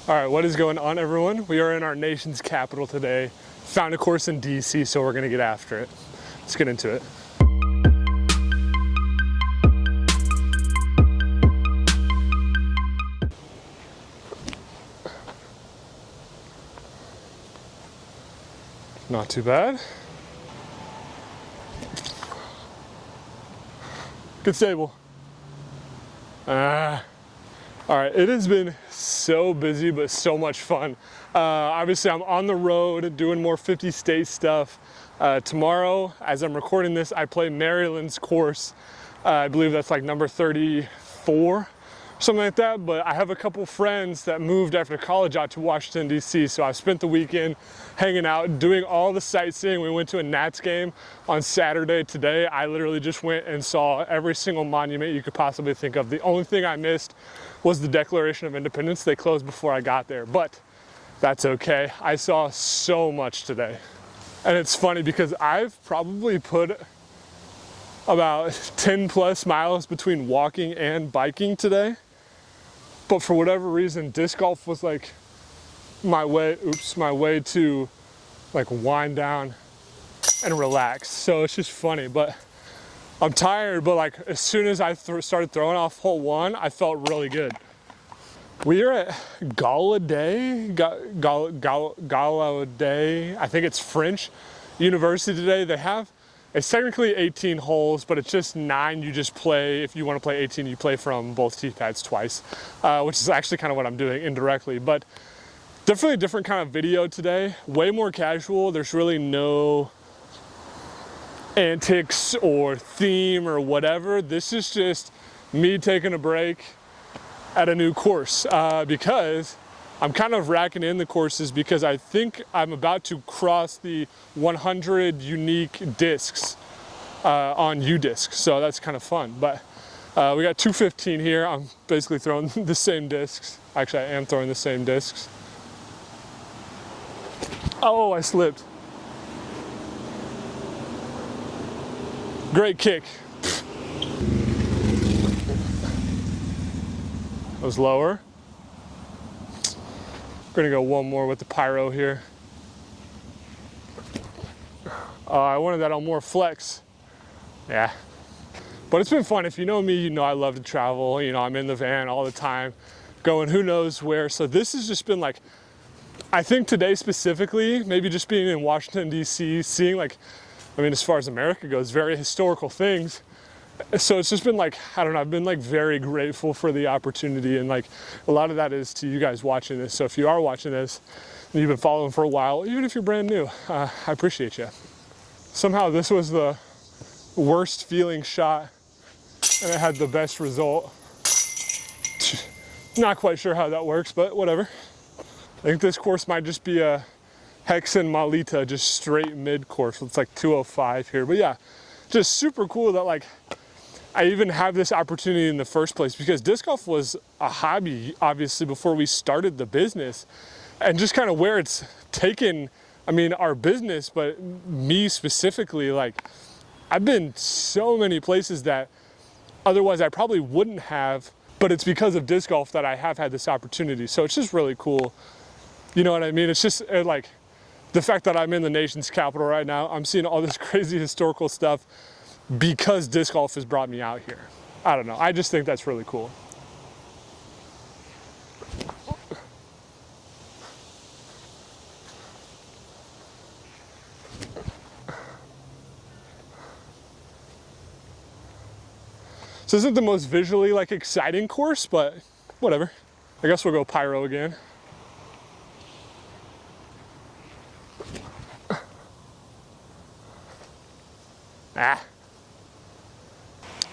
All right, what is going on, everyone? We are in our nation's capital today. Found a course in DC, so we're gonna get after it. Let's get into it. Not too bad. Good stable. All right, it has been so busy, but so much fun. Obviously, I'm on the road doing more 50 state stuff. Tomorrow, as I'm recording this, I play Maryland's course. I believe that's like number 34, something like that. But I have a couple friends that moved after college out to Washington, D.C. So I spent the weekend hanging out, doing all the sightseeing. We went to a Nats game on Saturday. Today, I literally just went and saw every single monument you could possibly think of. The only thing I missed was the Declaration of Independence. They closed before I got there, but that's okay. I saw so much today. And it's funny because I've probably put about 10 plus miles between walking and biking today. But for whatever reason, disc golf was like my way to like wind down and relax. So it's just funny, but I'm tired, but like as soon as I started throwing off hole one, I felt really good. We are at Gallaudet, I think it's French University today. It's technically 18 holes, but it's just 9. You just play, if you want to play 18, you play from both tee pads twice, which is actually kind of what I'm doing indirectly. But definitely a different kind of video today, way more casual. There's really no antics or theme or whatever. This is just me taking a break at a new course because I'm kind of racking in the courses because I think I'm about to cross the 100 unique discs on UDisc, so that's kind of fun. But we got 215 here. I'm basically throwing the same discs. Actually, I am throwing the same discs. Oh, I slipped. Great kick. That was lower. Gonna go one more with the pyro here. I wanted that on more flex. Yeah. But it's been fun. If you know me, you know I love to travel. You know, I'm in the van all the time, going who knows where. So this has just been like, I think today specifically, maybe just being in Washington, D.C., seeing like, I mean, as far as America goes, very historical things. So it's just been like, I don't know, I've been like very grateful for the opportunity, and like a lot of that is to you guys watching this. So if you are watching this and you've been following for a while, even if you're brand new, I appreciate you. Somehow this was the worst feeling shot and it had the best result. Not quite sure how that works, but whatever. I think this course might just be a Hex and Malita, just straight mid course. It's like 205 here, but yeah, just super cool that like I even have this opportunity in the first place, because disc golf was a hobby, obviously, before we started the business, and just kind of where it's taken, I mean, our business, but me specifically, like I've been so many places that otherwise I probably wouldn't have, but it's because of disc golf that I have had this opportunity. So it's just really cool. You know what I mean? It's just like the fact that I'm in the nation's capital right now, I'm seeing all this crazy historical stuff because disc golf has brought me out here. I don't know, I just think that's really cool. So this isn't the most visually like exciting course, but whatever. I guess we'll go pyro again.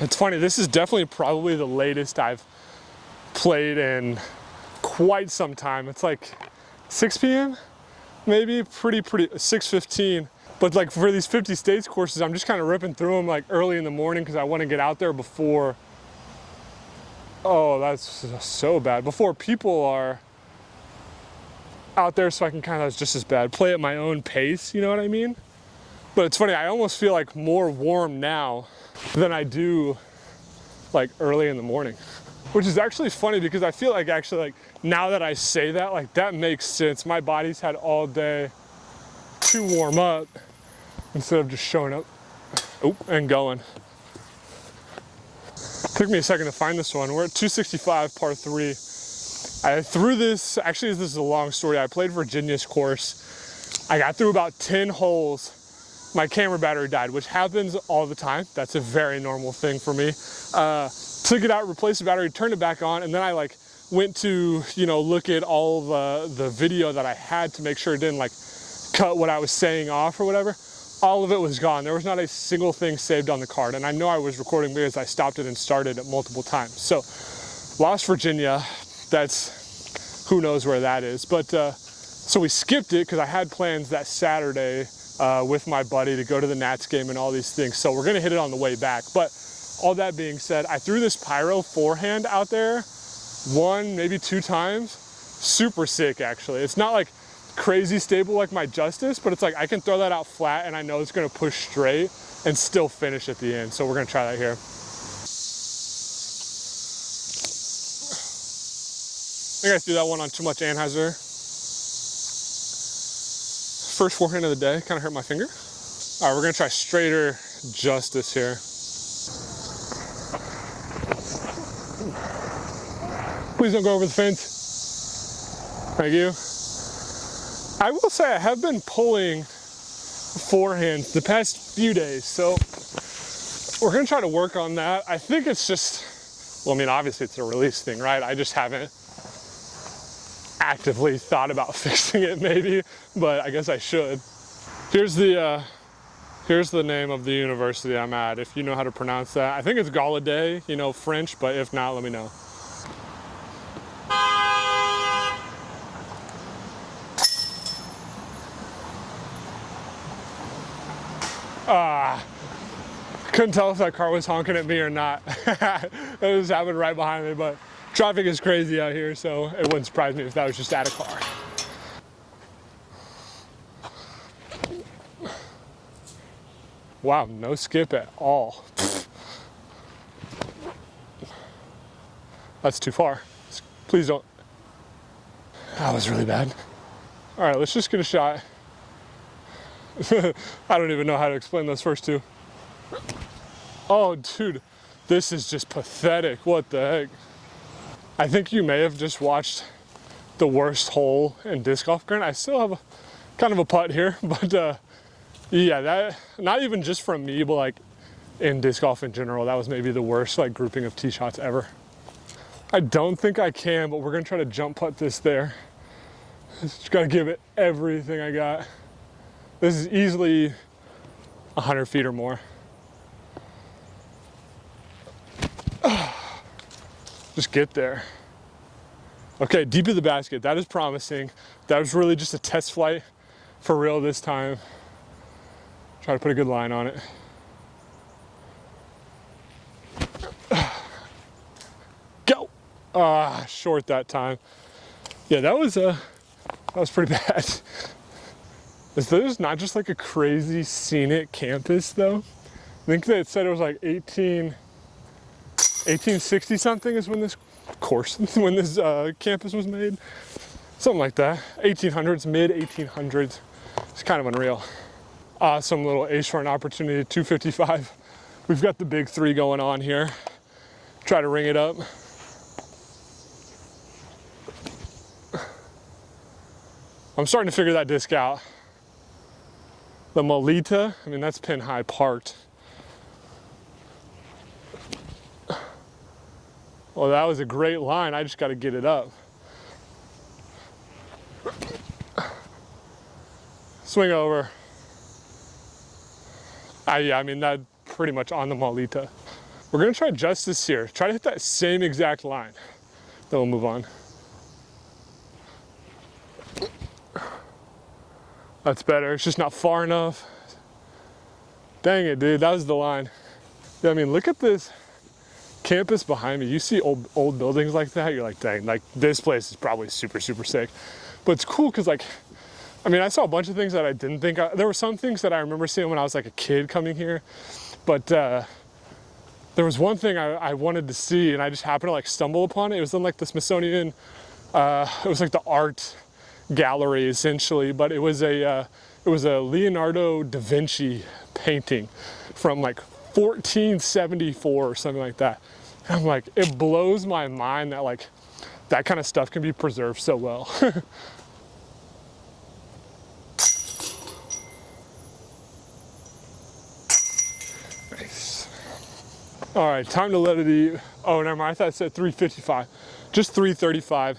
It's funny, this is definitely probably the latest I've played in quite some time. It's like 6 p.m. maybe, pretty 6:15. But like for these 50 states courses, I'm just kind of ripping through them like early in the morning because I want to get out there before, oh, that's so bad, before people are out there, so I can kind of, just as bad, play at my own pace, you know what I mean? But it's funny, I almost feel like more warm now than I do like early in the morning. Which is actually funny because I feel like actually like now that I say that, like that makes sense. My body's had all day to warm up instead of just showing up and going. Took me a second to find this one. We're at 265 par 3. I threw this, actually this is a long story. I played Virginia's course. I got through about 10 holes. My camera battery died, which happens all the time. That's a very normal thing for me. Took it out, replaced the battery, turned it back on, and then I like went to, you know, look at all the video that I had to make sure it didn't like cut what I was saying off or whatever. All of it was gone. There was not a single thing saved on the card. And I know I was recording because I stopped it and started it multiple times. So lost Virginia, that's, who knows where that is. But so we skipped it because I had plans that Saturday with my buddy to go to the Nats game and all these things. So we're gonna hit it on the way back. But all that being said, I threw this pyro forehand out there 1, maybe 2 times. Super sick, actually. It's not like crazy stable like my Justice, but it's like I can throw that out flat and I know it's gonna push straight and still finish at the end. So we're gonna try that here. I think I threw that one on too much Anheuser. First forehand of the day, kind of hurt my finger. All right, we're gonna try straighter Justice here. Please don't go over the fence. Thank you. I will say I have been pulling forehands the past few days, so we're gonna try to work on that. I think it's just, well, I mean, obviously it's a release thing, right? I just haven't actively thought about fixing it maybe, but I guess I should. Here's the name of the university I'm at, if you know how to pronounce that. I think it's Gallaudet, you know, French, but if not, let me know. Couldn't tell if that car was honking at me or not. That was happening right behind me, but traffic is crazy out here, so it wouldn't surprise me if that was just at a car. Wow, no skip at all. That's too far. Please don't. That was really bad. All right, let's just get a shot. I don't even know how to explain those first two. Oh, dude, this is just pathetic. What the heck? I think you may have just watched the worst hole in disc golf. Granted, I still have kind of a putt here, but yeah, that, not even just from me, but like in disc golf in general, that was maybe the worst like grouping of tee shots ever. I don't think I can, but we're gonna try to jump putt this there. Just gotta give it everything I got. This is easily 100 feet or more. Just get there. Okay, deep in the basket. That is promising. That was really just a test flight for real this time. Try to put a good line on it. Go! Short that time. Yeah, that was pretty bad. Is this not just like a crazy scenic campus though? I think they said it was like 1860 something is when this course, when this campus was made. Something like that. 1800s, mid 1800s. It's kind of unreal. Awesome little A-short opportunity, 255. We've got the big 3 going on here. Try to ring it up. I'm starting to figure that disc out. The Molita, I mean, that's pin high parked. Well, that was a great line. I just got to get it up. Swing over. Yeah, I mean, that pretty much on the Molita. We're going to try Justice here. Try to hit that same exact line. Then we'll move on. That's better. It's just not far enough. Dang it, dude. That was the line. Yeah, I mean, look at this campus behind me. You see old buildings like that, you're like, dang, like this place is probably super, super sick. But it's cool because like, I mean, I saw a bunch of things that I didn't think, there were some things that I remember seeing when I was like a kid coming here, but there was one thing I wanted to see, and I just happened to like stumble upon it. It was in like the Smithsonian, it was like the art gallery essentially, but it was a Leonardo da Vinci painting from like 1474 or something like that. And I'm like, it blows my mind that like that kind of stuff can be preserved so well. Nice. All right, time to let it eat. Oh, never mind, I thought I said 355. Just 335.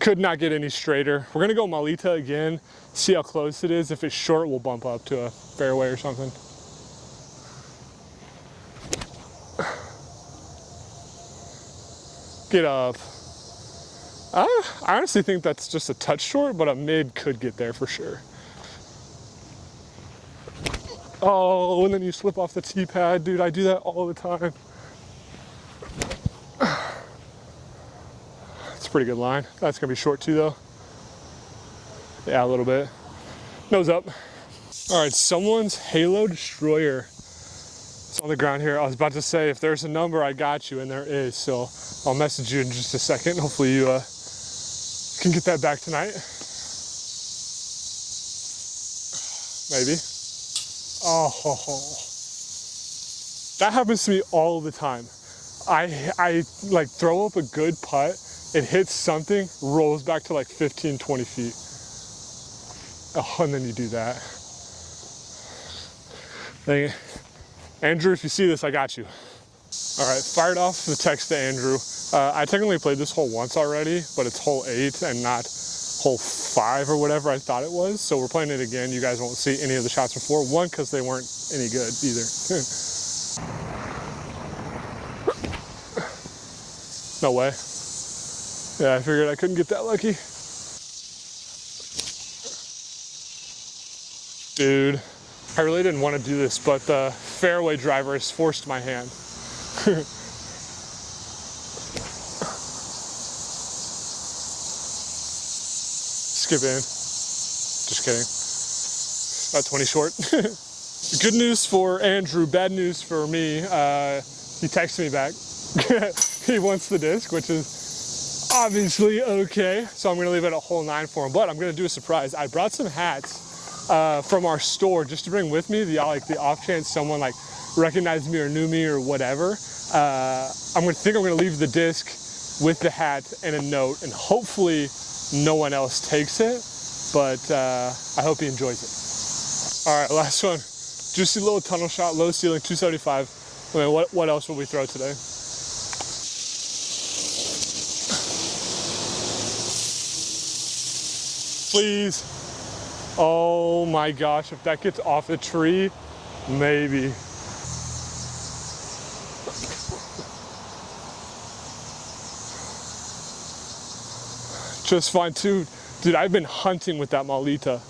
Could not get any straighter. We're gonna go Malita again, see how close it is. If it's short, we'll bump up to a fairway or something. Get up. I honestly think that's just a touch short, but a mid could get there for sure. Oh, and then you slip off the tee pad. Dude, I do that all the time. It's a pretty good line. That's gonna be short too though. Yeah, a little bit. Nose up. All right, someone's Halo Destroyer. It's on the ground here. I was about to say, if there's a number, I got you, and there is. So I'll message you in just a second. Hopefully you can get that back tonight. Maybe. Oh, that happens to me all the time. I like throw up a good putt, it hits something, rolls back to like 15, 20 feet. Oh, and then you do that. Dang it. Andrew, if you see this, I got you. All right, fired off the text to Andrew. I technically played this hole once already, but it's hole 8 and not hole 5 or whatever I thought it was. So we're playing it again. You guys won't see any of the shots before. One, because they weren't any good either. No way. Yeah, I figured I couldn't get that lucky. Dude, I really didn't want to do this, but the fairway driver has forced my hand. Skip in. Just kidding. About 20 short. Good news for Andrew, bad news for me. He texted me back. He wants the disc, which is obviously okay. So I'm gonna leave it at hole 9 for him, but I'm gonna do a surprise. I brought some hats from our store just to bring with me, the off chance someone like recognized me or knew me or whatever. I'm gonna leave the disc with the hat and a note, and hopefully no one else takes it, but I hope he enjoys it. All right, last one. Juicy little tunnel shot, low ceiling, 275. I mean, what else will we throw today? Please. Oh my gosh, if that gets off the tree, maybe. Just fine too. Dude, I've been hunting with that Malita.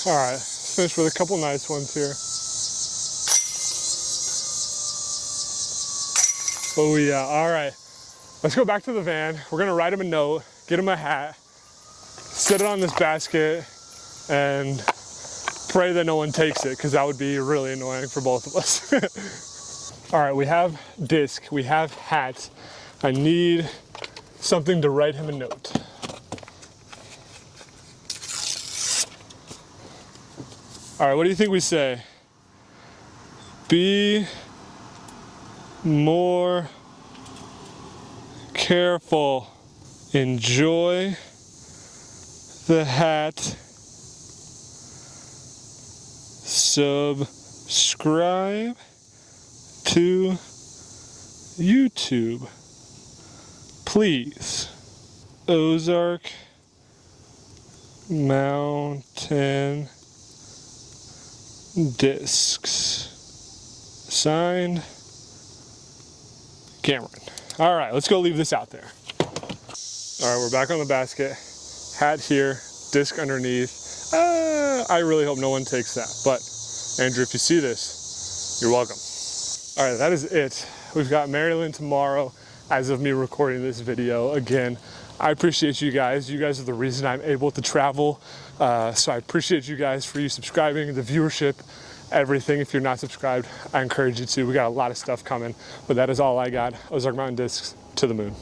All right, finish with a couple nice ones here. Oh yeah, all right. Let's go back to the van. We're gonna write him a note, get him a hat, sit it on this basket, and pray that no one takes it, because that would be really annoying for both of us. All right, we have disc, we have hat. I need something to write him a note. All right, what do you think we say? Be more careful. Enjoy the hat. Subscribe to YouTube, please. Ozark Mountain Discs. Signed, Cameron. All right, let's go leave this out there. All right, we're back on the basket. Hat here, disc underneath. I really hope no one takes that, but Andrew, if you see this, you're welcome. All right, that is it. We've got Maryland tomorrow as of me recording this video. Again, I appreciate you guys. You guys are the reason I'm able to travel. So I appreciate you guys for you subscribing, the viewership, everything. If you're not subscribed, I encourage you to. We got a lot of stuff coming, but that is all I got. Ozark Mountain Discs to the moon.